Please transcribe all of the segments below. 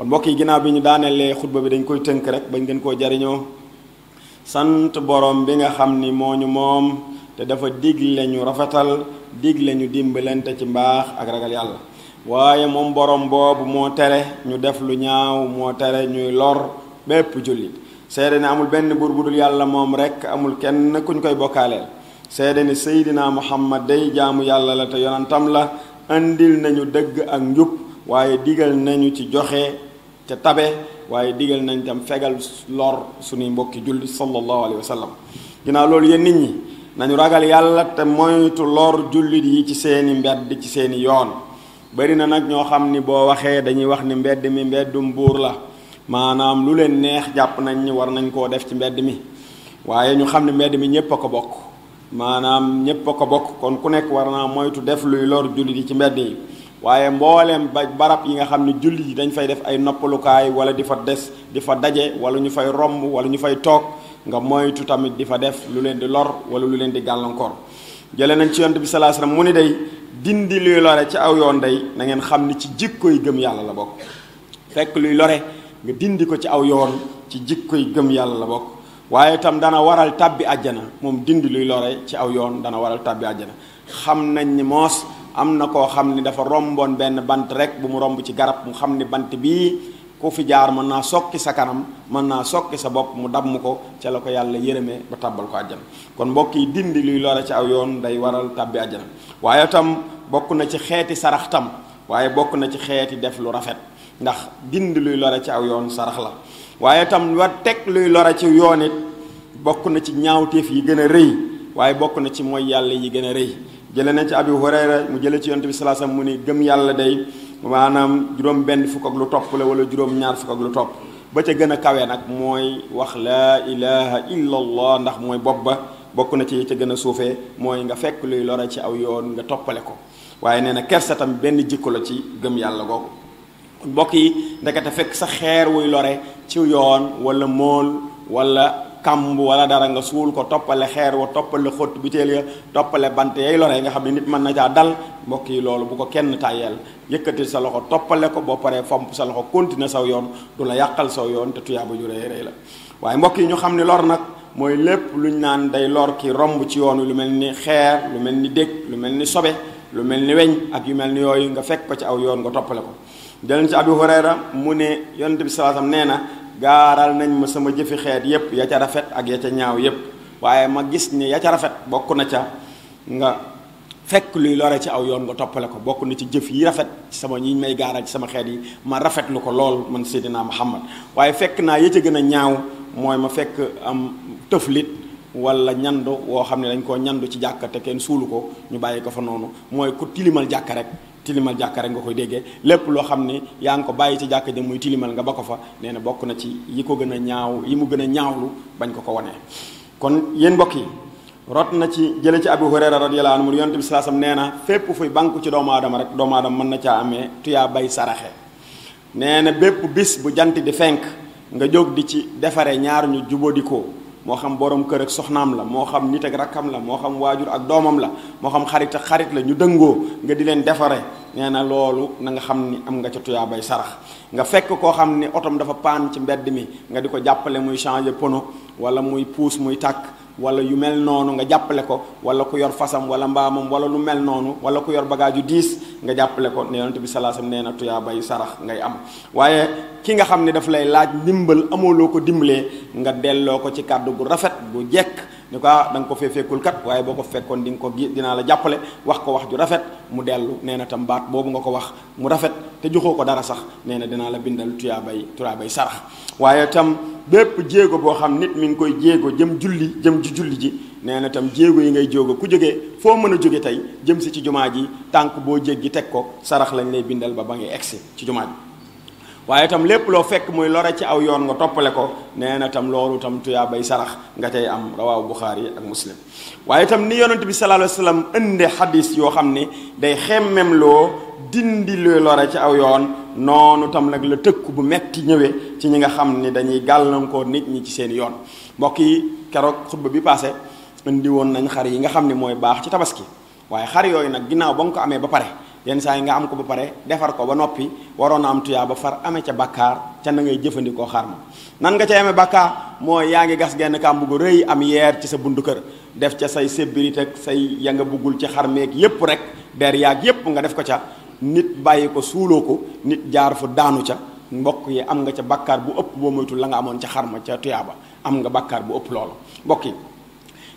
kon mbokk yi ginnaaw bi ñu daanelee xutba bi dañ koy tënk rek bañ gën koo jariñoo sant borom bi nga xam ni moo ñu moom te dafa digle ñu rafetal digle ñu dimbalante ci mbaax ak ragal yàlla waaye moom borom boobu moo tere ñu def lu ñaaw moo tere ñuy lor bépp jullit seede ne amul benn buur bu dul yàlla moom rek amul kenn kuñ koy bokkaaleel seede ne Seydina Muhammad day jaamu yàlla la te yonantam la andil nañu dëgg ak njub waaye digal nañu ci joxe ca tabe waaye digal nañ tam fegal lor suñuy mbokki jullit sallallahu alayhi wa sallam ginnaaw loolu yéen nit ñi nañu ragal yàlla te moytu lor jullit yi ci seeni mbedd ci seeni yoon bari na nag ñoo xam ni boo waxee dañuy wax ni mbedd mi mbeddum buur la maanaam lu leen neex jàpp nañ ni war nañ koo def ci mbedd mi waaye ñu xam ne mbedd mi ñépp a ko bokk maanaam ñépp a ko bokk kon ku nekk war naa moytu def luy lor jullit yi ci mbedd yi waaye mbooleem barab yi nga xam ne jullit yi dañ fay def ay noppalukaay wala di fa di fa daje wala ñu fay romb wala ñu fay toog nga moytu tamit di fa def lu leen di lor wala lu leen di gàllankoor jële nañ ci yonent bi sallallahu alayhi wasallam mu ni day dindi luy lore ci aw yoon day na ngeen xam ni ci jikkoy gëm yàlla la bokk fekk luy lore nga dindi ko ci aw yoon ci jikkoy gëm yàlla la bokk waaye itam dana waral tàbbi àjjana moom dindi luy lore ci aw yoon dana waral tàbbi àjjana xam nañ ni moos am na koo xam ni dafa romboon benn bant rek bu mu romb ci garab mu xam ni bant bii ku fi jaar mën naa sokki sa kanam mën naa sokki sa bopp mu damm ko ca la ko yàlla yërëmee ba tàbbal ko àjjana kon mbokk yi dindi luy lore ci aw yoon day waral tàbbi àjjana waaye tam bokk na ci xeeti sarax tam waaye bokk na ci xeeti def lu rafet ndax dindi luy lore ci aw yoon sarax la waaye tam war teg luy lore ci yoon it bokk na ci ñaawteef yi gën a rëy waaye bokk na ci mooy yàlla yi gën a rëy jële nañ ci Abi Hurayra mu jële ci yonent bi sallallahu alayhi wasallam mu ni gëm yàlla day maanaam juróom benn fukk ak lu topp la wala juróom ñaar fukk ak lu topp ba ca gën a kawe nag mooy wax laa ilaha illa allah ndax mooy bopp ba bokk na ci ca gën a suufee mooy nga fekk luy lore ci aw yoon nga toppale ko waaye nee na kersa tam benn jikko la ci gëm yàlla googu mbokk yi ndekete fekk sa xeer wuy lore ci yoon wala mool wala kamb wala dara nga suul ko toppale xeer wa toppale xott biteel ya toppale bant yay lore nga xam ne nit mën na caa dal mbokk yi loolu bu ko kenn tàyyeel yëkkati sa loxo toppale ko boo paree fomp sa loxo continuer saw yoon du la yàqal saw yoon te tuyaaba ju rëy rëy la waaye mbokk yi ñu xam ne lor nag mooy lépp luñ naan day lor ki romb ci yoon wi lu mel ni xeer lu mel ni dég lu mel ni sobe lu mel ni weñ ak yu mel ni yooyu nga fekk ko ci aw yoon nga toppale ko jëleen ci Abi Hurayra mu ne yonent bi sallallahu alayhi wasallam nee na gaaral nañ ma sama jëfi xeet yépp ya ca rafet ak ya ca ñaaw yépp waaye ma gis ni ya ca rafet bokk na ca nga fekk luy lore ci aw yoon nga toppale ko bokk na ci jëf yi rafet ci sama ñi may gaaral ci sama xeet yi ma rafetlu ko lool man Seydina Muhammad waaye fekk naa ya ca gën a ñaaw mooy ma fekk am tëflit wala ñandu woo xam ne dañ koo ñandu ci jàkka te kenn suulu ko ñu bàyyi ko fa noonu mooy ku tilimal jàkka rek nga koy déggee lépp loo xam ni yaa ngi ko bàyyi ci jàkka ji muy tilimal nga ba ko fa nee na bokk na ci yi ko gën a ñaaw yi mu gën a ñaawlu bañ ko wanee kon yéen mbokk yi rot na ci jële ci Abu Hurayra radiyallahu anhu yonent bi sallallahu alayhi wasallam nee na fépp fuy banku ci doomu aadama rek doomu aadama mën na caa amee tuyaa bay saraxe nee na bépp bis bu jant di fenk nga jóg di ci defare ñaar ñu jubóodikoo moo xam borom kër ak soxnaam la moo xam nit ak rakkam la moo xam waajur ak doomam la moo xam xarit ak xarit la ñu dëngoo nga di leen defare nee na loolu na nga xam ni am nga ca tuyaa bay sarax nga fekk koo xam ni otom dafa paan ci mbedd mi nga di ko jàppale muy changer pono wala muy puus muy tàkk wala yu mel noonu nga jàppale ko wala ku yor fasam wala mbaamam wala lu mel noonu wala ku yor bagage yu diis nga jàppale ko ne yonent bi sallallahu alayhi wasallam nee na tuyaa bay sarax ngay am waaye ki nga xam ne daf lay laaj ndimbal amoo loo ko dimbalee nga delloo ko ci kàddu gu rafet gu jekk ni ko da nga ko fee fekkul kat waaye boo ko fekkoon di nga ko dinaa la jàppale wax ko wax ju rafet mu dellu nee na tam baat boobu nga ko wax mu rafet te joxoo ko dara sax nee na dinaa la bindal tuyaa bay sarax waaye tam bépp jéego boo xam nit mi ngi koy jéego jëm ci julli ji nee na tam jéego yi ngay jógo ku jógee foo mën a jóge tey jëm si ci jumaa ji tànk boo jéggi teg ko sarax lañ lay bindal ba ngay egsi ci jumaa ji waaye tam lépp loo fekk muy lore ci aw yoon nga toppale ko nee na tam loolu tam tuyaa bay sarax nga tey am rawaawu Buxaari ak Muslim waaye tam ni yonent bi sallallahu alayhi wasallam indi xadis yoo xam ne day xemmem loo dindi luy lore ci aw yoon noonu tam nag la tëkku bu metti ñëwee ci ñi nga xam ni dañuy gàllankoor nit ñi ci seen yoon mbokk yi keroog xutba bi passé indi woon nañ xar yi nga xam ne mooy baax ci tabaski waaye xar yooyu nag ginnaaw ba nga ko amee ba pare yenn saa yi nga am ko ba pare defar ko ba noppi waroon a am tuyaa ba far amee ca bakkaar ca na ngay jëfandikoo xar ma nan nga ca amee bakkaar mooy yaa ngi gas genn kàmb gu rëy am yeer ci sa buntu kër def ca say sébbirit ak say ya nga buggul ci xar meeg yépp rek der yaag yépp nga def ko ca nit bàyyi ko suuloo ko nit jaar fu daanu ca mbokk yi am nga ca bakkaar bu ëpp boo moytul la nga amoon ca xar ma ca tuyaa ba am nga bakkaar bu ëpp loolu mbokk yi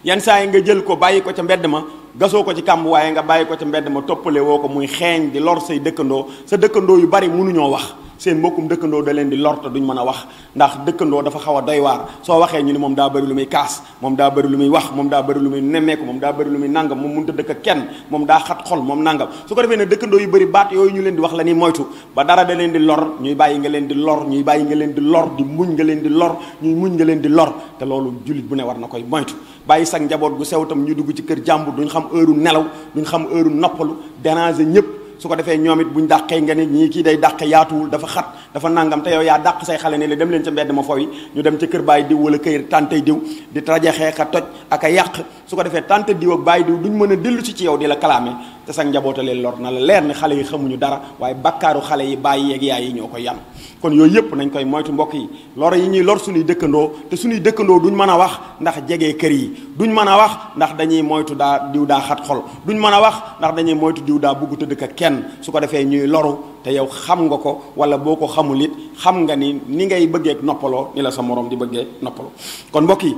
yenn saa yi nga jël ko bàyyi ko ca mbedd ma gasoo ko ci kàmb waaye nga bàyyi ko ca mbedd ma toppale woo ko muy xeeñ di lor say dëkkandoo sa dëkkandoo yu bari mënuñoo wax seen mbokkum dëkkandoo da leen di lor te duñ mën a wax ndax dëkkandoo dafa xaw a doy waar soo waxee ñu ni moom daa bëri lu muy kaas moom daa bëri lu muy wax moom daa bëri lu muy nemmeeku moom daa bëri lu muy nangam moom mënut a dëkk ak kenn moom daa xat xol moom nangam su ko defee ne dëkkandoo yu bëri baat yooyu ñu leen di wax la ni moytu ba dara da leen di lor ñuy bàyyi nga leen di lor ñuy bàyyi nga leen di lor di muñ nga leen di lor ñuy muñ nga leen di lor te loolu jullit bu ne war na koy moytu bàyyi sax njaboot gu sew tam ñu dugg ci kër jàmbur duñ xam heure nelaw duñ xam heure noppalu déranger ñëpp su ko defee ñoom it buñ dàqee nga ni ñii kii day dàqe yaatuwul dafa xat dafa nangam te yow yaa dàq say xale ne la dem leen ca mbedd ma fooy ñu dem ca kër baay diw wala kër tàntey diw di trajaxee ka toj ak a yàq su ko defee tànte diw ak baay diw duñ mën a dellu ci yow di la kalaame te sax njaboota leen lor na la leer ne xale yi xamuñu dara waaye bakkaaru xale yi bàyyi yeeg yaay yi ñoo koy yan kon yooyu yëpp nañ koy moytu mbokk yi lor yi ñuy lor suñuy dëkkandoo te suñuy dëkkandoo duñ mën a wax ndax jege kër yi duñ mën a wax ndax dañuy moytu daa diw daa xat xol duñ mën a wax ndax dañuy moytu diw daa bugg te dëkk ak kenn su ko defee ñuy loru te yow xam nga ko wala boo ko xamul it xam nga ni ngay bëggee noppaloo ni la sa morom di bëggee noppaloo kon mbokk yi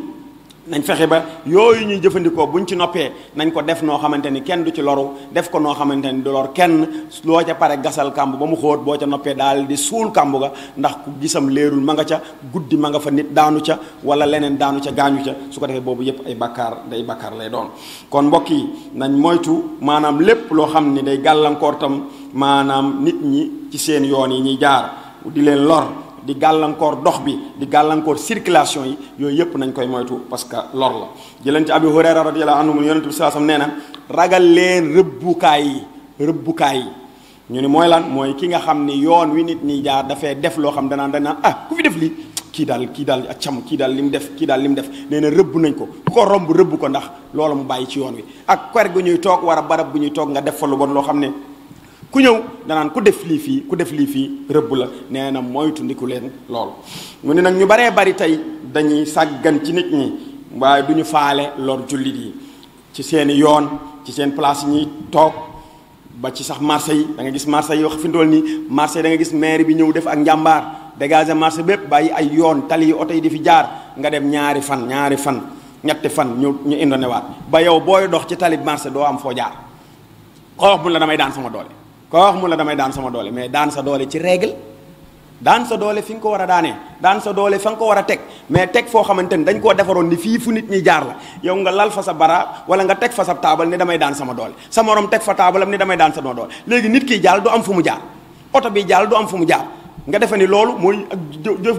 nañ fexe ba yooyu ñuy jëfandikoo buñ ci noppee nañ ko def noo xamante ni kenn du ci loru def ko noo xamante ni du lor kenn loo ca pare gasal kàmb ba mu xóot boo ca noppee daal di suul kàmb ga ndax ku gisam leerul ma nga ca guddi ma nga fa nit daanu ca wala leneen daanu ca gaañu ca su ko defee boobu yépp ay bakkaar lay doon kon mbokk yi nañ moytu maanaam lépp loo xam ni day gàllankoor tam maanaam nit ñi ci seen yoon yi ñuy jaar di leen lor di gàllankoor dox bi di gàllankoor circulation yi yooyu yëpp nañ koy moytu parce que lor la jëleen ci Abi Hurayra radiyallahu anhu yonent bi sallallahu alayhi wasallam nee na ragal leen rëbbukaay yi ñu ni mooy lan mooy ki nga xam ni yoon wi nit ñi jaar dafay def loo xam dañ naan ku fi def lii kii daal ak cam kii daal li mu def nee na rëbb nañ ko ku ko romb rëbb ko ndax loola mu bàyyi ci yoon wi ak kër gu ñuy toog war a barab bu ñuy toog nga def fa lu bon loo xam ne ku ñëw danaan ku def lii fii rëbb la nee na moytu ndiku leen loolu mu ne nag ñu baree bari tey dañuy sàggan ci nit ñi waaye du ñu faale lor jullit yi ci seeni yoon ci seen place yi ñuy toog ba ci sax marché yi da nga gis marché yi wax fi ndool nii marché da nga gis maire bi ñëw def ak njàmbaar dégager marché bépp bàyyi ay yoon tali yi oto yi di fi jaar nga dem ñaari fan ñetti fan ñu indonewaat ba yow booy dox ci tali marché doo am foo jaar koo wax mun la damay daan sama doole mais daan sa doole ci règle daan sa doole fi nga ko war a daanee daan sa doole fa nga ko war a teg mais teg foo xamante ni dañ koo defaroon ni fii fu nit ñi jaar la yow nga lal fa sa bara wala nga teg fa sa taabal ni damay daan sama doole sa morom teg fa taabalam ni damay daan sama doole léegi nit kiy jàll du am fu mu jaar oto bi jàll du am fu mu jaar nga defe ni loolu mooy ak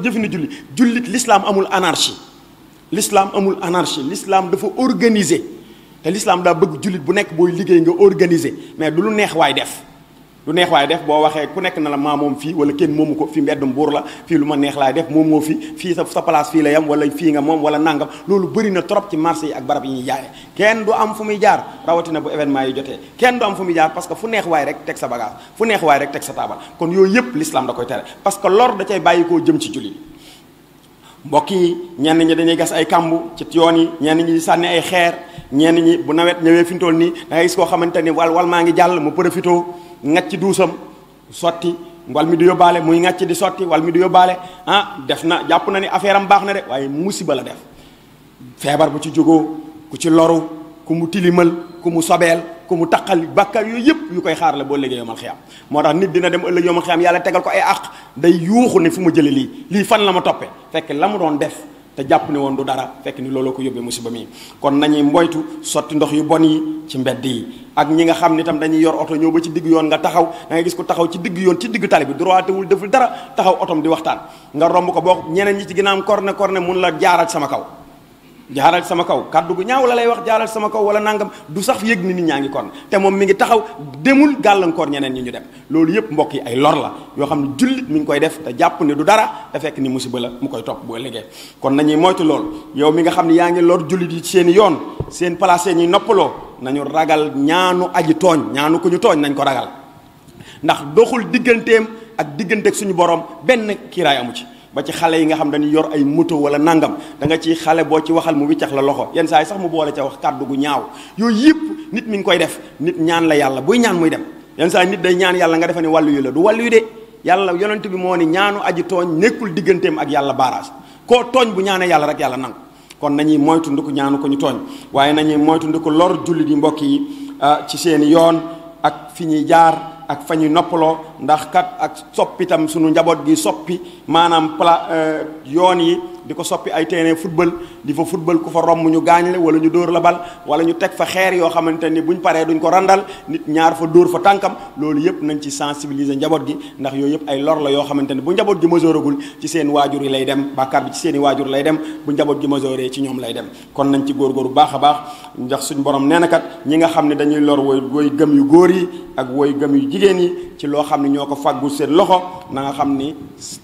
jëfini jullit l'islam amul anarchie l'islam dafa organiser te l'islam daa bëgg jullit bu nekk booy liggéey nga organiser mais du lu neex waay def boo waxee ku nekk na la maa moom fii wala kenn moomu ko fi mbeddum buur la fii lu ma neex laay def moom moo fii sa place fii la yam wala fii nga moom wala nangam loolu bëri na trop ci marché yi ak barab yi ñuy jaayee kenn du am fu muy jaar rawatina bu événement yi jotee kenn du am fu muy jaar parce que fu neex waay rek teg sa bagage fu neex waay rek teg sa taabal kon yooyu yëpp l'islam da koy tere parce que lor da cay bàyyi koo jëm ci jullit mbokk yi ñenn ñi dañuy gas ay kambu ci yoon yi ñenn ñi sànni ay xeer ñenn ñi bu nawet ñëwee fi mu toll nii da ngay gis koo xamante ni wal maa ngi jàll mu profité ngacc duusam sotti wal mi du yóbbaale muy ngacc di sotti wal mi du yóbbaale def na jàpp na ni affaire am baax na de waaye musiba la def feebar bu ci jógoo ku ci loru ku mu tilimal ku mu sobeel ku mu taqal bàkkaar yooyu yëpp yu koy xaar la boo liggéey yomal xiyam moo tax nit dina dem ëllëg yomal xiyam yàlla tegal ko ay àq day yuuxu ne fu ma jële lii fan la ma toppee fekk la mu doon def te jàpp ne woon du dara fekk ni looloo ko yóbbee musiba mi kon nañuy mboytu sotti ndox yu bon yi ci mbedd yi ak ñi nga xam ni tam dañuy yor oto ñëw ba ci digg yoon nga taxaw da ngay gis ko taxaw ci digg yoon ci digg tali bi droité wul deful dara taxaw otom di waxtaan nga romb ko boo ñeneen ñi ci ginnaawam korne mun la jaaral sama kaw kàddu gu ñaaw la lay wax jaaral sama kaw wala nangam du sax yëg ni nit ñaa ngi kon te moom mi ngi taxaw demul gàllankoor ñeneen ñi ñu dem loolu yëpp mbokk yi ay lor la yoo xam ne jullit mi ngi koy def te jàpp ne du dara te fekk ni musiba la mu koy topp boo liggéey kon nañuy moytu loolu yow mi nga xam ne yaa ngi lor jullit yi seen yoon seen place ñuy noppaloo nañu ragal ñaanu aji tooñ ñaanu ko ñu tooñ nañ ko ragal ndax doxul digganteem ak digganteeg suñu borom benn kiiraay amu ci. ba ci xale yi nga xam dañuy yor ay moto wala nangam da nga ci xale boo ci waxal mu wiccax la loxo yenn saa yi sax mu boole ca wax kàddu gu ñaaw yooyu yëpp nit mi ngi koy def nit ñaan la yàlla buy ñaan muy dem yenn saa yi nit day ñaan yàlla nga defe ne wàllu yu la du wàllu yu de yàlla yonent bi moo ni ñaanu aji tooñ nekkul digganteem ak yàlla baaraas koo tooñ bu ñaanee yàlla rek yàlla nangu kon nañuy moytu ndiku ñaanu ko ñu tooñ waaye nañuy moytu ndiku lor jullit yi mbokk yi ci seeni yoon ak fi ñuy jaar ak fa ñuy noppaloo ndax kat ak soppitam sunu njaboot gi soppi maanaam yoon yi di ko soppi ay terrain football di fa football ku fa romb ñu gaañ la wala ñu dóor la bal wala ñu teg fa xeer yoo xamante ni buñ paree duñ ko randal nit ñaar fa dóor fa tànkam loolu yëpp nañ ci sensibiliser njaboot gi ndax yooyu yëpp ay lor la yoo xamante ni bu njaboot gi masooragul ci seen waajur yi lay dem bàkkaar bi ci seen i waajur lay dem bu njaboot gi masooree ci ñoom lay dem kon nañ ci góorgóoru baax a baax ndax suñ borom nee na kat ñi nga xam ne dañuy lor woy gëm yu góor yi ak woy gëm yu jigéen yi ci loo xam ne ñoo ko fàggul seen loxo na nga xam ni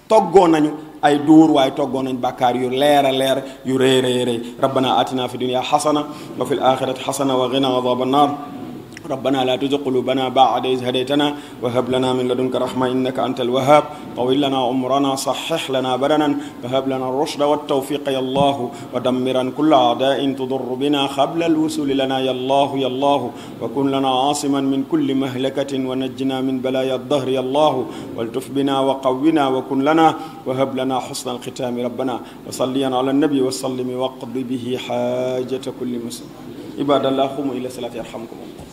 toggoo nañu ay duur waaye toggoo nañ bàkkaar yu leer a leer yu rëy rëy rëy rabbana atina fi dunya xasana wa fi l axirati xasana wa qina adaba annar ربنا لا تزغ قلوبنا بعد إذ هديتنا وهب لنا من لدنك رحمة إنك أنت الوهاب طول لنا عمرنا صحح لنا بدنا وهب لنا الرشد والتوفيق يا الله ودمرا كل أعداء تضر بنا قبل الوصول لنا يا الله يا الله وكن لنا عاصما من كل مهلكة ونجنا من بلايا الدهر يا الله والتف بنا وقونا وكن لنا وهب لنا حسن الختام ربنا وصليا على النبي وسلم واقض به حاجة كل مسلم عباد الله قوموا إلى الصلاة يرحمكم الله